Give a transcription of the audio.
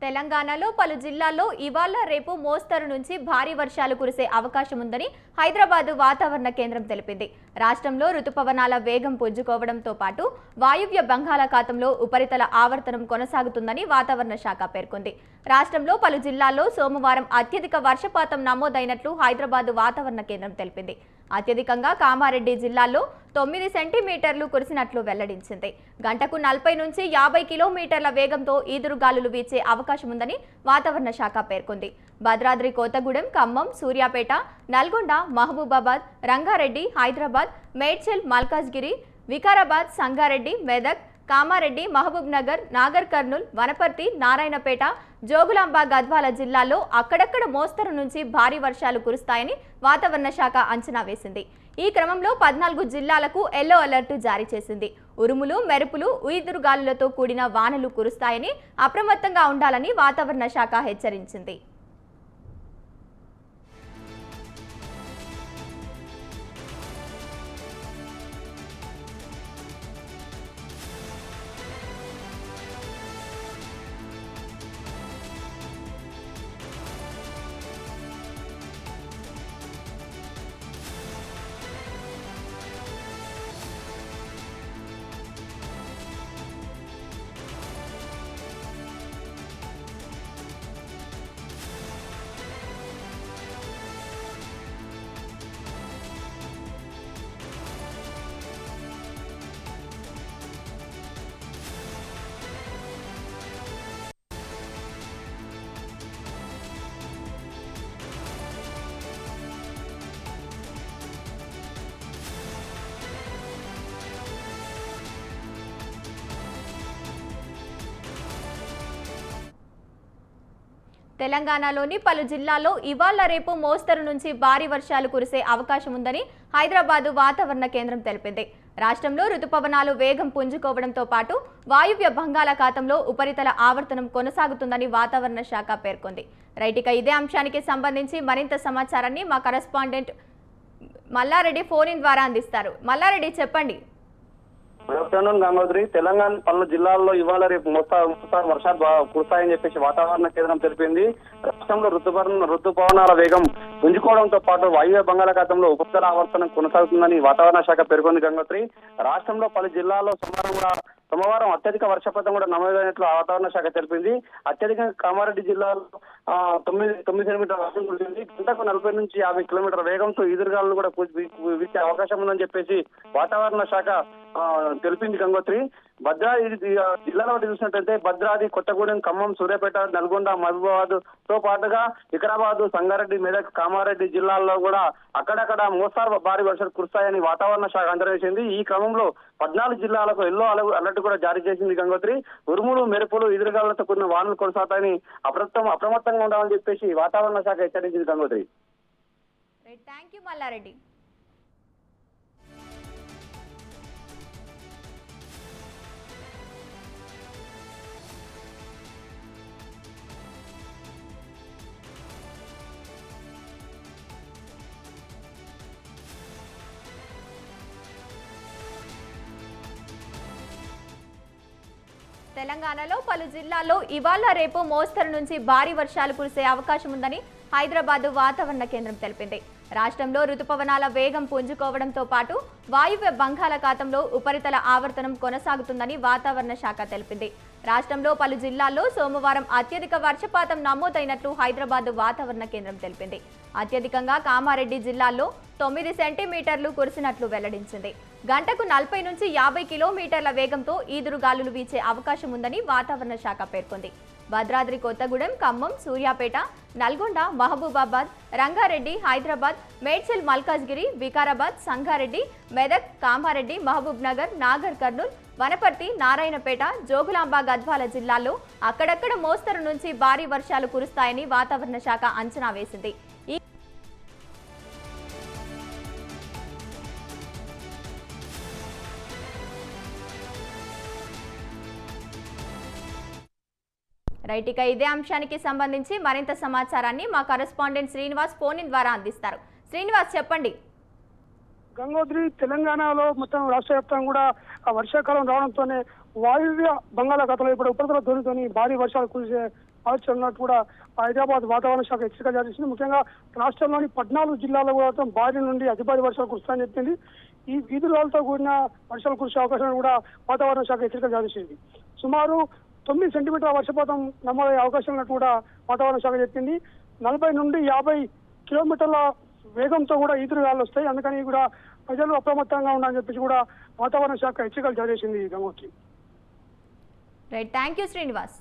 తెలంగాణలో పలు జిల్లాల్లో ఇవాళ రేపు మోస్తరు నుంచి భారీ వర్షాలు కురిసే అవకాశం ఉందని హైదరాబాద్ వాతావరణ కేంద్రం తెలిపింది. రాష్ట్రంలో రుతుపవనాల వేగం పుంజుకోవడంతో పాటు వాయువ్య బంగాళాఖాతంలో ఉపరితల ఆవర్తనం కొనసాగుతుందని వాతావరణ శాఖ పేర్కొంది. రాష్ట్రంలో పలు జిల్లాల్లో సోమవారం అత్యధిక వర్షపాతం నమోదైనట్లు హైదరాబాద్ వాతావరణ కేంద్రం తెలిపింది. అత్యధికంగా కామారెడ్డి జిల్లాలో 9 సెంటీమీటర్లు కురిసినట్లు వెల్లడించింది. గంటకు 40 నుంచి 50 కిలోమీటర్ల వేగంతో ఈదురుగాలులు వీచే అవకాశం ఉందని వాతావరణ శాఖ పేర్కొంది. భద్రాద్రి కొత్తగూడెం, ఖమ్మం, సూర్యాపేట, నల్గొండ, మహబూబాబాద్, రంగారెడ్డి, హైదరాబాద్, మేడ్చల్, మల్కాజ్గిరి, వికారాబాద్, సంగారెడ్డి, మెదక్, కామారెడ్డి, మహబూబ్ నగర్, నాగర్ కర్నూల్, వనపర్తి, నారాయణపేట, జోగులాంబ, గద్వాల జిల్లాల్లో అక్కడక్కడ మోస్తరు నుంచి భారీ వర్షాలు కురుస్తాయని వాతావరణ శాఖ అంచనా వేసింది. ఈ క్రమంలో 14 జిల్లాలకు ఎల్లో అలర్ట్ జారీ చేసింది. ఉరుములు, మెరుపులు, ఈదురుగాలులతో కూడిన వానలు కురుస్తాయని అప్రమత్తంగా ఉండాలని వాతావరణ శాఖ హెచ్చరించింది. తెలంగాణలోని పలు జిల్లాల్లో ఇవాళ రేపు మోస్తరు నుంచి భారీ వర్షాలు కురిసే అవకాశం ఉందని హైదరాబాద్ వాతావరణ కేంద్రం తెలిపింది. రాష్ట్రంలో రుతుపవనాలు వేగం పుంజుకోవడంతో పాటు వాయువ్య బంగాళాఖాతంలో ఉపరితల ఆవర్తనం కొనసాగుతుందని వాతావరణ శాఖ పేర్కొంది. రైట్, ఇదే అంశానికి సంబంధించి మరింత సమాచారాన్ని మా కరెస్పాండెంట్ మల్లారెడ్డి ఫోన్ ఇన్ ద్వారా అందిస్తారు. మల్లారెడ్డి, చెప్పండి. Good afternoon Gangotri. తెలంగాణ పలు జిల్లాల్లో ఇవాళ రేపు మోస్తారు వర్షాలు కురుస్తాయని చెప్పేసి వాతావరణ కేంద్రం తెలిపింది. రాష్ట్రంలో రుతుపవనాల వేగం పుంజుకోవడంతో పాటు వాయువ్య బంగాళాఖాతంలో ఉపరితల ఆవర్తనం కొనసాగుతుందని వాతావరణ శాఖ పేర్కొంది. గంగోత్రి, రాష్ట్రంలో పలు జిల్లాల్లో సోమవారం అత్యధిక వర్షపాతం కూడా నమోదైనట్లు వాతావరణ శాఖ తెలిపింది. అత్యధికంగా కామారెడ్డి జిల్లాలో 9 సెంటీమీటర్ల వర్షం కురిసింది. గంటకు 40 నుంచి 50 కిలోమీటర్ల వేగంతో ఈదురుగాలను కూడా వీచే అవకాశం ఉందని చెప్పేసి వాతావరణ శాఖ తెలిపింది. గంగోత్రి, భద్రాద్రి జిల్లాలో చూసినట్లయితే భద్రాద్రి, కొత్తగూడెం, ఖమ్మం, సూర్యాపేట, నల్గొండ, మహబూబాబాద్ తో పాటుగా వికారాబాద్, సంగారెడ్డి, మెదక్, కామారెడ్డి జిల్లాల్లో కూడా అక్కడక్కడ మోస్తారు భారీ వర్షాలు కురుస్తాయని వాతావరణ శాఖ అంచనా వేసింది. ఈ క్రమంలో 14 జిల్లాలకు ఎల్లో అలర్ట్ కూడా జారీ చేసింది. గంగోత్రి, ఉరుములు, మెరుపులు, ఎదురుగాలతో కూడిన వానలు కొనసాగుతాయని అప్రమత్తంగా ఉండాలని చెప్పేసి వాతావరణ శాఖ హెచ్చరించింది. Gangotri, thank you Mallareddy. తెలంగాణలో పలు జిల్లాల్లో ఇవాళ రేపు మోస్తరు నుంచి భారీ వర్షాలు కురిసే అవకాశం ఉందని హైదరాబాద్ వాతావరణ కేంద్రం తెలిపింది. రాష్ట్రంలో రుతుపవనాల వేగం పుంజుకోవడంతో పాటు వాయువ్య బంగాళాఖాతంలో ఉపరితల ఆవర్తనం కొనసాగుతుందని వాతావరణ శాఖ తెలిపింది. రాష్ట్రంలో పలు జిల్లాల్లో సోమవారం అత్యధిక వర్షపాతం నమోదైనట్లు హైదరాబాద్ వాతావరణ కేంద్రం తెలిపింది. అత్యధికంగా కామారెడ్డి జిల్లాలో 9 సెంటీమీటర్లు కురిసినట్లు వెల్లడించింది. గంటకు 40 నుంచి 50 కిలోమీటర్ల వేగంతో ఈదురుగాలులు వీచే అవకాశం ఉందని వాతావరణ శాఖ పేర్కొంది. భద్రాద్రి కొత్తగూడెం, ఖమ్మం, సూర్యాపేట, నల్గొండ, మహబూబాబాద్, రంగారెడ్డి, హైదరాబాద్, మేడ్చల్, మల్కాజ్గిరి, వికారాబాద్, సంగారెడ్డి, మెదక్, కామారెడ్డి, మహబూబ్ నగర్, నాగర్ కర్నూల్, వనపర్తి, నారాయణపేట, జోగులాంబ, గద్వాల జిల్లాల్లో అక్కడక్కడ మోస్తరు నుంచి భారీ వర్షాలు కురుస్తాయని వాతావరణ శాఖ అంచనా వేసింది. రైట్, ఇదే అంశానికి సంబంధించి మరింత సమాచారాన్ని మా కరెస్పాండెంట్ శ్రీనివాస్ ఫోన్ ఇన్ ద్వారా అందిస్తారు. శ్రీనివాస్, చెప్పండి. గంగోత్రి, తెలంగాణలో మొత్తం రాష్ట్ర వ్యాప్తంగా కూడా వర్షాకాలం రావడంతోనే వాయువ్య బంగాళాఖాతంలో ఇప్పుడు ఉపరితల ధోనితోని భారీ వర్షాలు కురిసే ఆలోచనట్టు కూడా హైదరాబాద్ వాతావరణ శాఖ హెచ్చరికలు జారీ చేసింది. ముఖ్యంగా రాష్ట్రంలోని 14 జిల్లాల్లో కూడా భారీ నుండి అతి భారీ వర్షాలు కురుస్తాయని చెప్పింది. ఈ ఈదురుగాలతో కూడిన వర్షాలు కురిసే అవకాశం కూడా వాతావరణ శాఖ హెచ్చరికలు జారీ చేసింది. సుమారు 9 సెంటీమీటర్ల వర్షపాతం నమోదయ్యే అవకాశం ఉన్నట్టు కూడా వాతావరణ శాఖ చెప్పింది. 40 నుండి 50 కిలోమీటర్ల వేగంతో కూడా ఈదురుగాలు వస్తాయి. అందుకని కూడా ప్రజలు అప్రమత్తంగా ఉండాలని చెప్పేసి కూడా వాతావరణ శాఖ హెచ్చరికలు జారీ చేసింది. Gangotri. Right, thank you Srinivas.